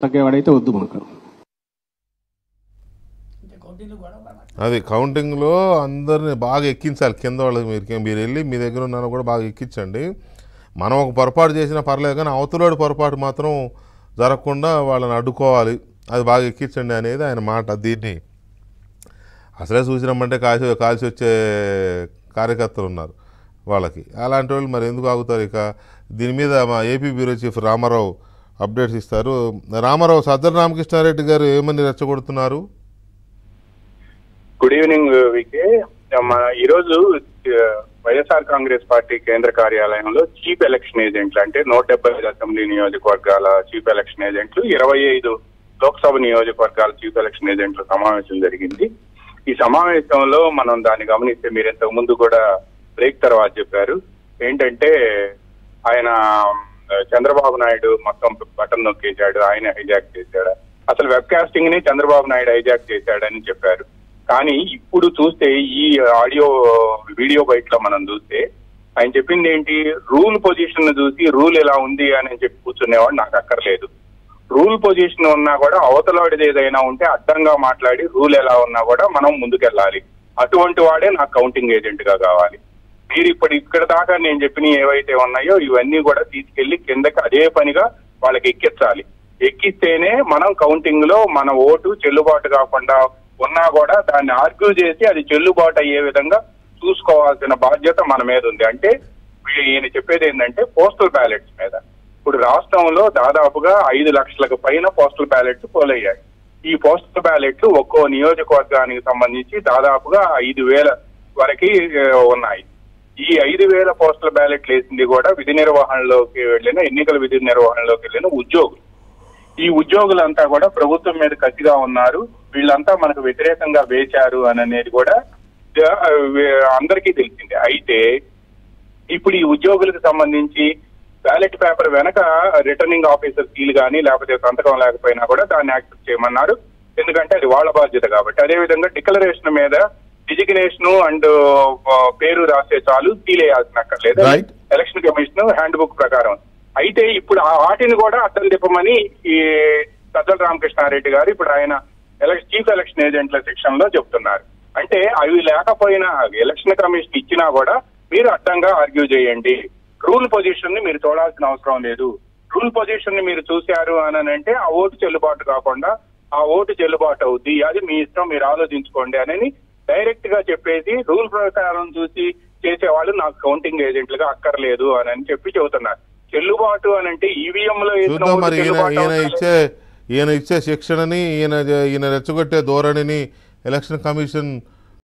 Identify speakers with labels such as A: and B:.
A: తగ్గేవాడైతే వద్దు మనకు.
B: అది కౌంటింగ్లో అందరిని బాగా ఎక్కించాలి. కింద వాళ్ళకి మీరు వెళ్ళి మీ దగ్గర ఉన్నాను కూడా బాగా ఎక్కించండి. మనం ఒక పొరపాటు చేసినా పర్లేదు, కానీ అవతలోడి పొరపాటు మాత్రం జరగకుండా వాళ్ళని అడ్డుకోవాలి. అది బాగా ఎక్కించండి అనేది ఆయన మాట. దీన్ని అసలే చూసినామంటే కాల్చి వచ్చే కార్యకర్తలు ఉన్నారు వాళ్ళకి. అలాంటి వాళ్ళు మరి ఎందుకు ఆగుతారు? ఇక దీని మీద మా AP bureau chief Ramarao updates ఇస్తారు. రామారావు, సజ్జల రామకృష్ణారెడ్డి గారు ఏమని రెచ్చగొడుతున్నారు?
C: Good evening VK. ఈరోజు వైఎస్ఆర్ కాంగ్రెస్ పార్టీ కేంద్ర కార్యాలయంలో చీఫ్ ఎలక్షన్ ఏజెంట్లు, అంటే 175 అసెంబ్లీ నియోజకవర్గాల చీఫ్ ఎలక్షన్ ఏజెంట్లు, 25 లోక్సభ నియోజకవర్గాల చీఫ్ ఎలక్షన్ ఏజెంట్ల సమావేశం జరిగింది. ఈ సమావేశంలో మనం దాన్ని గమనిస్తే, మీరు ఇంతకు ముందు కూడా బ్రేక్ తర్వాత చెప్పారు ఏంటంటే, ఆయన చంద్రబాబు నాయుడు మొత్తం బటన్ నొక్కేశాడు, ఆయన హైజాక్ చేశాడు, అసలు వెబ్ కాస్టింగ్ ని చంద్రబాబు నాయుడు హైజాక్ చేశాడని చెప్పారు. కానీ ఇప్పుడు చూస్తే ఈ వీడియో బయట లో మనం చూస్తే ఆయన చెప్పింది ఏంటి, రూల్ పొజిషన్ చూసి రూల్ ఎలా ఉంది అని చెప్పి కూర్చునేవాడు నాకు అక్కర్లేదు. రూల్ పొజిషన్ ఉన్నా కూడా అవతలవాడిది ఏదైనా ఉంటే అడ్డంగా మాట్లాడి రూల్ ఎలా ఉన్నా కూడా మనం ముందుకెళ్ళాలి. అటువంటి వాడే నాకు కౌంటింగ్ ఏజెంట్ గా కావాలి. మీరు ఇక్కడ దాకా నేను చెప్పిన ఏవైతే ఉన్నాయో ఇవన్నీ కూడా తీసుకెళ్లి కిందకి అదే పనిగా వాళ్ళకి ఎక్కించాలి. ఎక్కిస్తేనే మనం కౌంటింగ్ లో మన ఓటు చెల్లుబాటు కాకుండా ఉన్నా కూడా దాన్ని ఆర్గ్యూ చేసి అది చెల్లుబాటు అయ్యే విధంగా చూసుకోవాల్సిన బాధ్యత మన మీద ఉంది. అంటే ఈయన చెప్పేది ఏంటంటే పోస్టల్ బ్యాలెట్స్ మీద ఇప్పుడు రాష్ట్రంలో దాదాపుగా 5 లక్షలకు పైన పోస్టల్ బ్యాలెట్స్ పోలయ్యాయి. ఈ పోస్టల్ బ్యాలెట్లు ఒక్కో నియోజకవర్గానికి సంబంధించి దాదాపుగా 5,000 వరకు ఉన్నాయి. ఈ 5,000 పోస్టల్ బ్యాలెట్లు వేసింది కూడా విధి నిర్వహణలోకి వెళ్ళిన ఎన్నికల విధి నిర్వహణలోకి వెళ్ళిన ఉద్యోగులు. ఈ ఉద్యోగులంతా కూడా ప్రభుత్వం మీద కసిగా ఉన్నారు, వీళ్ళంతా మనకు వ్యతిరేకంగా వేచారు అనేది కూడా అందరికీ తెలిసిందే. అయితే ఇప్పుడు ఈ ఉద్యోగులకు సంబంధించి బ్యాలెట్ పేపర్ వెనక రిటర్నింగ్ ఆఫీసర్ సీల్ కానీ లేకపోతే సంతకం లేకపోయినా కూడా దాన్ని యాక్సెప్ట్ చేయమన్నారు, ఎందుకంటే అది వాళ్ళ బాధ్యత కాబట్టి. అదేవిధంగా డిక్లరేషన్ మీద డిజిగ్నేషన్ అండ్ పేరు రాసే చాలు, సీల్ వేయాల్సిన అక్కర్లేదు ఎలక్షన్ కమిషన్ హ్యాండ్ బుక్ ప్రకారం. అయితే ఇప్పుడు ఆ వాటిని కూడా అడ్డం తిప్పమని ఈ సజ్జల రామకృష్ణారెడ్డి గారు ఇప్పుడు ఆయన చీఫ్ ఎలక్షన్ ఏజెంట్ల సెక్షన్ లో చెప్తున్నారు. అంటే అవి లేకపోయినా ఎలక్షన్ కమిషన్ ఇచ్చినా కూడా మీరు అడ్డంగా ఆర్గ్యూ చేయండి. రూల్ పొజిషన్ ని మీరు చూడాల్సిన అవసరం లేదు. రూల్ పొజిషన్ ని మీరు చూశారు అని అంటే ఆ ఓటు చెల్లుబాటు కాకుండా ఆ ఓటు చెల్లుబాటు అవుద్ది, అది మీ ఇష్టం, మీరు ఆలోచించుకోండి అని డైరెక్ట్ గా చెప్పేసి రూల్ ప్రకారం చూసి చేసేవాళ్ళు నాకు కౌంటింగ్ ఏజెంట్లుగా అక్కర్లేదు అని చెప్పి చెబుతున్నారు. చెల్లుబాటు అని అంటే ఈవీఎం లో
B: ఈయన ఇచ్చే శిక్షణని ఈయన రెచ్చగొట్టే ధోరణిని ఎలక్షన్ కమిషన్